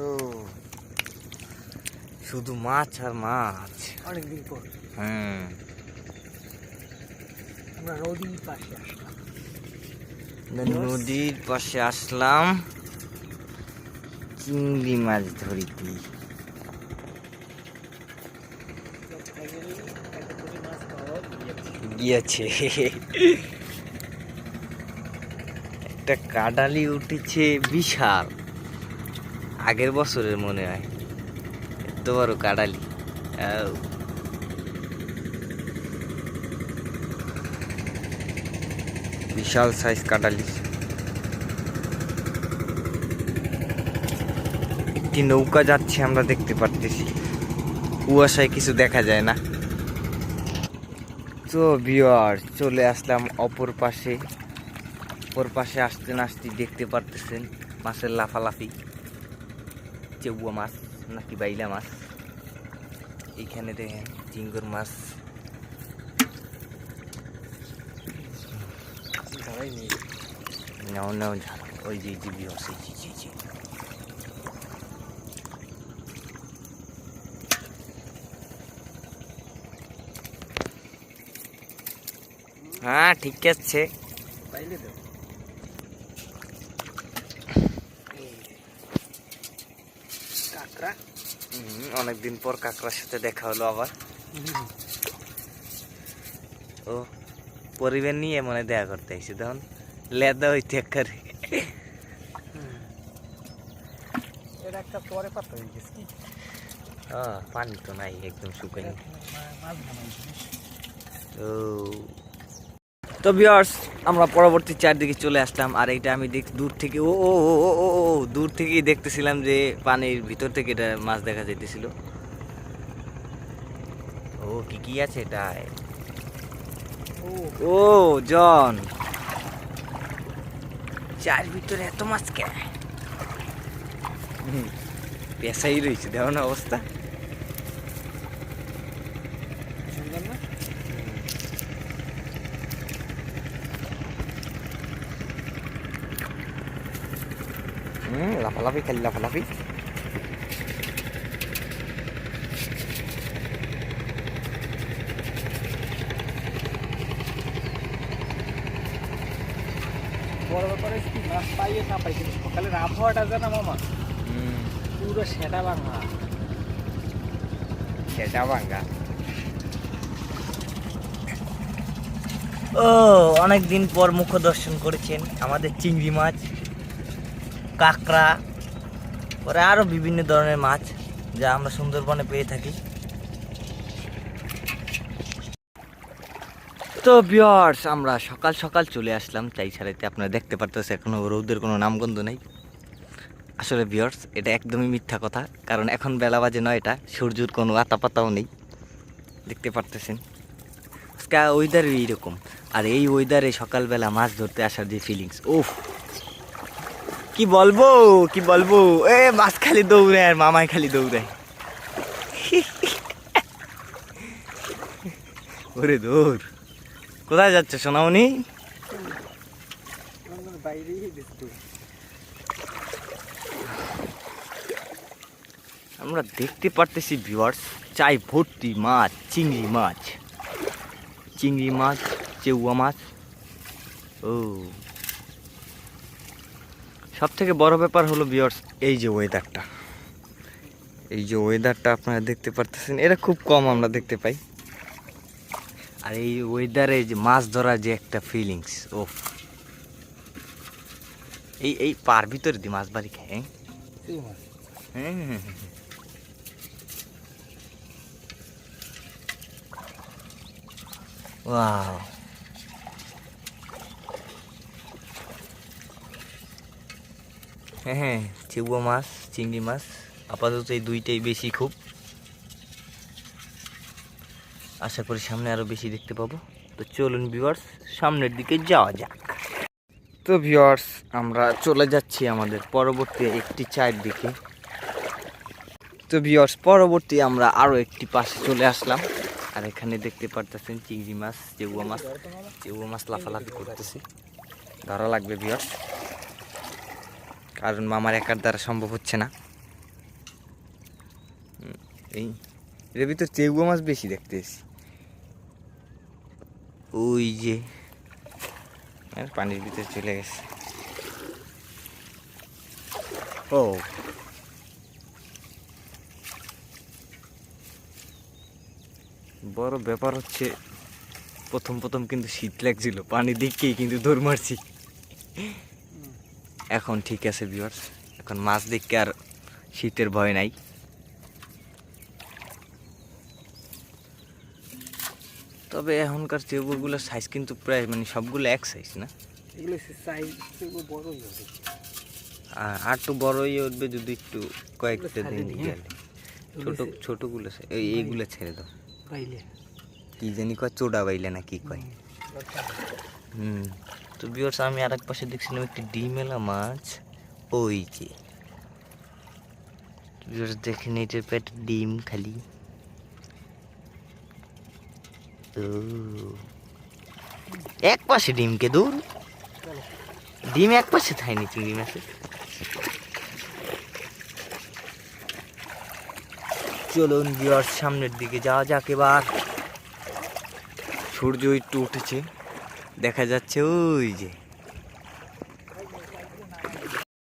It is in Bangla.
ও শুধু মাছ আর মাছ অনেকদিন পর আমরা নদীর পাশে আসলাম চিংড়ি মাছ ধরিতে। গিয়েছে একটা কাঁডালি উঠেছে বিশাল, আগের বছরের মনে হয়, এত বড় কাঁডালি। বিশাল সাইজ কাঁডালি। একটি নৌকা যাচ্ছে আমরা দেখতে পারতেছি, কুয়াশায় কিছু দেখা যায় না। তো ভিউয়ার চলে আসলাম অপর পাশে। অপর পাশে আসতে না আসতে দেখতে পারতেছেন মাছের লাফালাফি। চেউয়া মাছ নাকি বাইলা মাছ, এইখানে দেখেন চিংড়ি মাছ। নাও নাও ঝাড়ো, ওই যে ভিউয়ার্স, জি। হ্যাঁ ঠিক আছে, অনেকদিন পর কাঁকড়ার সাথে দেখা হলো আবার। ও পরিবার নিয়ে মনে দেখা করতে আইসি, তখন লেদা হইতে একারে। পানি তো নাই, একদম শুকাই। তো ভিউয়ার্স আমরা পরবর্তী চারদিকে চলে আসলাম। আর এটা আমি দূর থেকে দূর থেকেই দেখতেছিলাম যে পানির ভিতর থেকে এটা মাছ দেখা যাইতেছিল। ও কি আছে এটায়? ও জন, চার ভিতরে এত মাছ কে? পেশাই রয়েছে, দেখো না অবস্থা। লাফালাফি খালি লাফালাফি। বড় ব্যাপার কি মাছ পাইয়ে না পাই, কিন্তু সকালের আবহাওয়াটা জানা মামা, পুরো সেটা ভাঙা। ও অনেকদিন পর মুখ দর্শন করেছেন আমাদের চিংড়ি মাছ, কাঁকড়া, পরে আরো বিভিন্ন ধরনের মাছ যা আমরা সুন্দরবনে পেয়ে থাকি। তো ভিউয়ার্স আমরা সকাল সকাল চলে আসলাম চাই ছাড়াইতে। আপনারা দেখতে পারতেছে এখনো রৌদের কোনো নামগন্ধ নেই। আসলে ভিউয়ার্স এটা একদমই মিথ্যা কথা, কারণ এখন বেলা বাজে 9টা, সূর্যের কোনো আতাপাতাও নেই, দেখতে পারতেছেন। আজকে ওয়েদার এইরকম, আর এই ওয়েদারে সকালবেলা মাছ ধরতে আসার যে ফিলিংস, ওফ কি বলবো। মাছ খালি দৌড়ায় আর মামাই খালি দৌড়ায়। ওরে দৌড়, কোথায় যাচ্ছে সোনামণি? আমরা দেখতে পারতেছি ভিউয়ার্স চাই ভর্তি মাছ, চিংড়ি মাছ, চেউয়া মাছ। ও সব থেকে বড় ব্যাপার হলো ভিউয়ার্স এই যে ওয়েদারটা আপনারা দেখতে পারতেছেন, এটা খুব কম আমরা দেখতে পাই। আর এই ওয়েদারে যে মাছ ধরার যে একটা ফিলিংস, ওফ, এই পার ভিতরে দিয়ে মাছ বাড়ি খায়। ওয়াও, হ্যাঁ চেউয়া মাছ, চিংড়ি মাছ আপাতত এই দুইটাই বেশি খুব। আশা করি সামনে আরো বেশি দেখতে পাবো। তো চলুন ভিউয়ার্স সামনের দিকে যাওয়া যাক। তো ভিউয়ার্স আমরা চলে যাচ্ছি আমাদের পরবর্তী একটি চায়ের দিকে। তো ভিউয়ার্স পরবর্তী আমরা আরো একটি পাশে চলে আসলাম। আর এখানে দেখতে পারতেছেন চিংড়ি মাছ, চেউয়া মাছ লাফালাফি করতেছে। ধরা লাগবে ভিউয়ার্স, কারণ মামার একার দ্বারা সম্ভব হচ্ছে না। এই এর ভিতর চেউগো মাছ বেশি দেখতেছি। ওই যে আর পানির ভিতরে চলে গেছে। ও বড় ব্যাপার হচ্ছে, প্রথম প্রথম কিন্তু শীত লাগছিল, পানি দেখেই কিন্তু দৌড় মারছি। এখন ঠিক আছে ভিউয়ার্স, এখন মাছ দেখে আর শীতের ভয় নাই। তবে এখনকার চেউগুলোর সাইজ কিন্তু প্রায় মানে সবগুলো এক সাইজ না, এগুলো সাইজ বড়ই হবে। আর একটু বড়ই উঠবে যদি একটু কয়েকটা ছাড়ে দিন দিই, গেলে। ছোটগুলো এইগুলো ছেড়ে দাও। পাইলে কি জানি কয়, চোডা বাইলে না কি কয়। তো ভিউয়ার্স আমি আরেক পাশে দেখছিলাম একটি ডিমেলা মাছ। ওই যে ভিউয়ার্স দেখেন, এটার পেটে ডিম খালি। ও এক পাশে ডিমকে দূর, ডিম এক পাশে থাইনি চিংড়ি মাছের। চলুন ভিউয়ার্স সামনের দিকে যাওয়া যাক এবার। সূর্য একটু উঠেছে, দেখা যাচ্ছে ওই যে